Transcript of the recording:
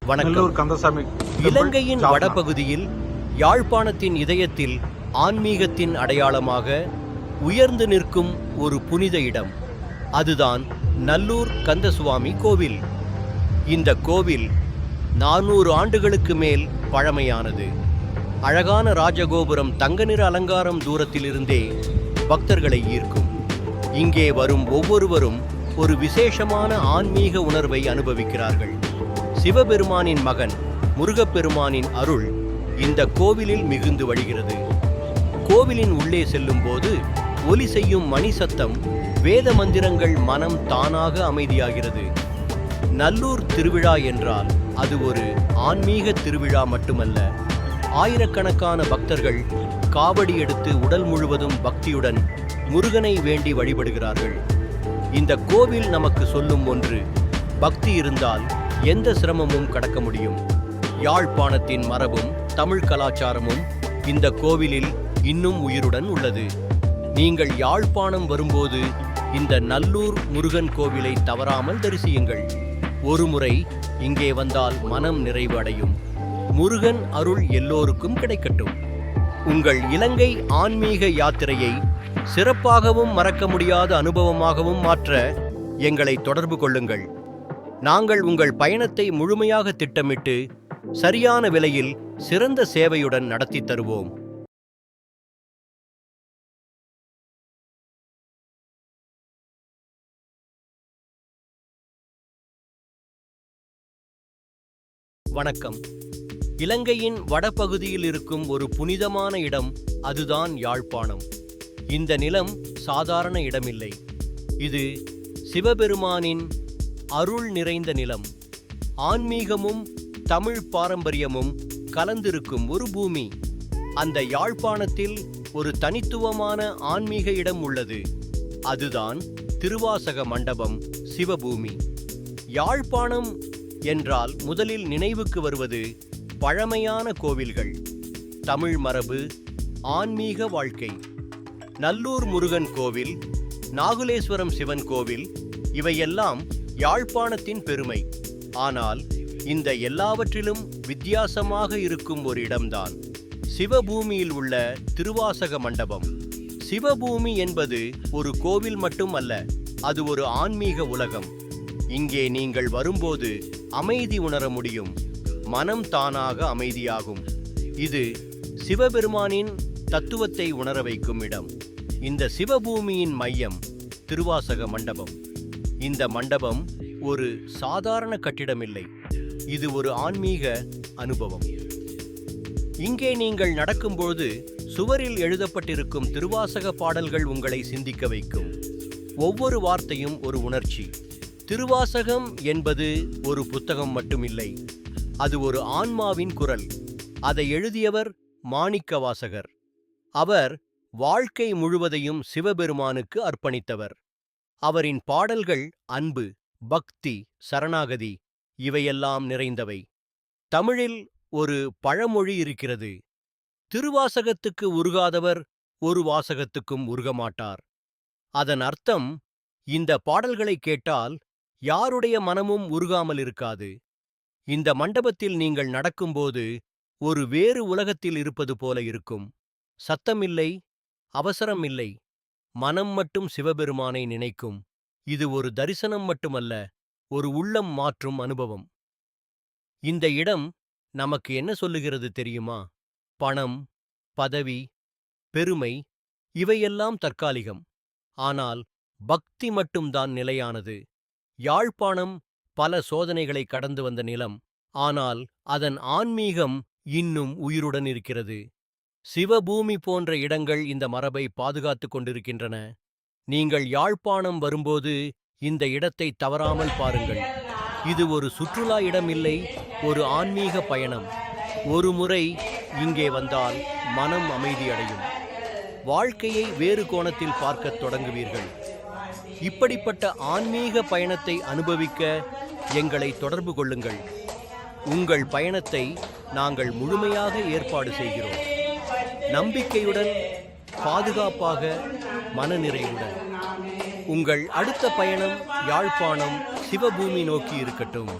வணக்கம். கந்தசாமி இலங்கையின் வடபகுதியில் யாழ்ப்பாணத்தின் இதயத்தில் ஆன்மீகத்தின் அடையாளமாக உயர்ந்து நிற்கும் ஒரு புனித இடம். அதுதான் நல்லூர் கந்தசுவாமி கோவில். இந்த கோவில் 400 ஆண்டுகளுக்கு மேல் பழமையானது. அழகான ராஜகோபுரம், தங்க நிற அலங்காரம் தூரத்திலிருந்தே பக்தர்களை ஈர்க்கும். இங்கே வரும் ஒவ்வொருவரும் ஒரு விசேஷமான ஆன்மீக உணர்வை அனுபவிக்கிறார்கள். சிவபெருமானின் மகன் முருகப்பெருமானின் அருள் இந்த கோவிலில் மிகுந்து வழிகிறது. கோவிலின் உள்ளே செல்லும் போது ஒலி செய்யும் மணி சத்தம், வேத மந்திரங்கள், மனம் தானாக அமைதியாகிறது. நல்லூர் திருவிழா என்றால் அது ஒரு ஆன்மீக திருவிழா மட்டுமல்ல. ஆயிரக்கணக்கான பக்தர்கள் காவடி எடுத்து உடல் முழுவதும் பக்தியுடன் முருகனை வேண்டி வழிபடுகிறார்கள். இந்த கோவில் நமக்கு சொல்லும் ஒன்று: பக்தி இருந்தால் எந்த சிரமமும் கடக்க முடியும். யாழ்ப்பாணத்தின் மரபும் தமிழ் கலாச்சாரமும் இந்த கோவிலில் இன்னும் உயிருடன் உள்ளது. நீங்கள் யாழ்ப்பாணம் வரும்போது இந்த நல்லூர் முருகன் கோவிலை தவறாமல் தரிசியுங்கள். ஒருமுறை இங்கே வந்தால் மனம் நிறைவு அடையும். முருகன் அருள் எல்லோருக்கும் கிடைக்கட்டும். உங்கள் இலங்கை ஆன்மீக யாத்திரையை சிறப்பாகவும் மறக்க முடியாத அனுபவமாகவும் மாற்ற எங்களை தொடர்பு கொள்ளுங்கள். நாங்கள் உங்கள் பயணத்தை முழுமையாக திட்டமிட்டு சரியான விலையில் சிறந்த சேவையுடன் நடத்தி தருவோம். வணக்கம். இலங்கையின் வடபகுதியில் இருக்கும் ஒரு புனிதமான இடம், அதுதான் யாழ்ப்பாணம். இந்த நிலம் சாதாரண இடமில்லை. இது சிவபெருமானின் அருள் நிறைந்த நிலம். ஆன்மீகமும் தமிழ் பாரம்பரியமும் கலந்திருக்கும் ஒரு பூமி. அந்த யாழ்ப்பாணத்தில் ஒரு தனித்துவமான ஆன்மீக இடம் உள்ளது. அதுதான் திருவாசக மண்டபம், சிவபூமி. யாழ்ப்பாணம் என்றால் முதலில் நினைவுக்கு வருவது பழமையான கோவில்கள், தமிழ் மரபு, ஆன்மீக வாழ்க்கை. நல்லூர் முருகன் கோவில், நாகுலேஸ்வரம் சிவன் கோவில், இவையெல்லாம் யாழ்ப்பாணத்தின் பெருமை. ஆனால் இந்த எல்லாவற்றிலும் வித்தியாசமாக இருக்கும் ஒரு இடம்தான் சிவபூமியில் உள்ள திருவாசக மண்டபம். சிவபூமி என்பது ஒரு கோவில் மட்டும் அல்ல, அது ஒரு ஆன்மீக உலகம். இங்கே நீங்கள் வரும்போது அமைதி உணர முடியும். மனம் தானாக அமைதியாகும். இது சிவபெருமானின் தத்துவத்தை உணர வைக்கும் இடம். இந்த சிவபூமியின் மையம் திருவாசக மண்டபம். இந்த மண்டபம் ஒரு சாதாரண கட்டிடமில்லை, இது ஒரு ஆன்மீக அனுபவம். இங்கே நீங்கள் நடக்கும்போது சுவரில் எழுதப்பட்டிருக்கும் திருவாசக பாடல்கள் உங்களை சிந்திக்க வைக்கும். ஒவ்வொரு வார்த்தையும் ஒரு உணர்ச்சி. திருவாசகம் என்பது ஒரு புத்தகம் மட்டுமில்லை, அது ஒரு ஆன்மாவின் குரல். அதை எழுதியவர் மாணிக்கவாசகர். அவர் வாழ்க்கை முழுவதையும் சிவபெருமானுக்கு அர்ப்பணித்தவர். அவரின் பாடல்கள் அன்பு, பக்தி, சரணாகதி இவையெல்லாம் நிறைந்தவை. தமிழில் ஒரு பழமொழி இருக்கிறது: திருவாசகத்துக்கு உருகாதவர் ஒரு வாசகத்துக்கும் உருகமாட்டார். அதன் அர்த்தம், இந்த பாடல்களை கேட்டால் யாருடைய மனமும் உருகாமல் இருக்காது. இந்த மண்டபத்தில் நீங்கள் நடக்கும்போது ஒரு வேறு உலகத்தில் இருப்பது போல இருக்கும். சத்தமில்லை, அவசரம் இல்லை, மனம் மட்டும் சிவபெருமானை நினைக்கும். இது ஒரு தரிசனம் மட்டுமல்ல, ஒரு உள்ளம் மாற்றும் அனுபவம். இந்த இடம் நமக்கு என்ன சொல்லுகிறது தெரியுமா? பணம், பதவி, பெருமை இவையெல்லாம் தற்காலிகம். ஆனால் பக்தி மட்டும்தான் நிலையானது. யாழ்ப்பாணம் பல சோதனைகளை கடந்து வந்த நிலம். ஆனால் அதன் ஆன்மீகம் இன்னும் உயிருடன் இருக்கிறது. சிவபூமி போன்ற இடங்கள் இந்த மரபை பாதுகாத்துக் கொண்டிருக்கின்றன. நீங்கள் யாழ்ப்பாணம் வரும்போது இந்த இடத்தை தவறாமல் பாருங்கள். இது ஒரு சுற்றுலா இடம் இல்லை, ஒரு ஆன்மீக பயணம். ஒரு முறை இங்கே வந்தால் மனம் அமைதியடையும். வாழ்க்கையை வேறு கோணத்தில் பார்க்கத் தொடங்குவீர்கள். இப்படிப்பட்ட ஆன்மீக பயணத்தை அனுபவிக்க எங்களை தொடர்பு கொள்ளுங்கள். உங்கள் பயணத்தை நாங்கள் முழுமையாக ஏற்பாடு செய்கிறோம். நம்பிக்கையுடன், பாதுகாப்பாக, மனநிறைவுடன். உங்கள் அடுத்த பயணம் யாழ்ப்பாணம் சிவபூமி நோக்கி இருக்கட்டும்.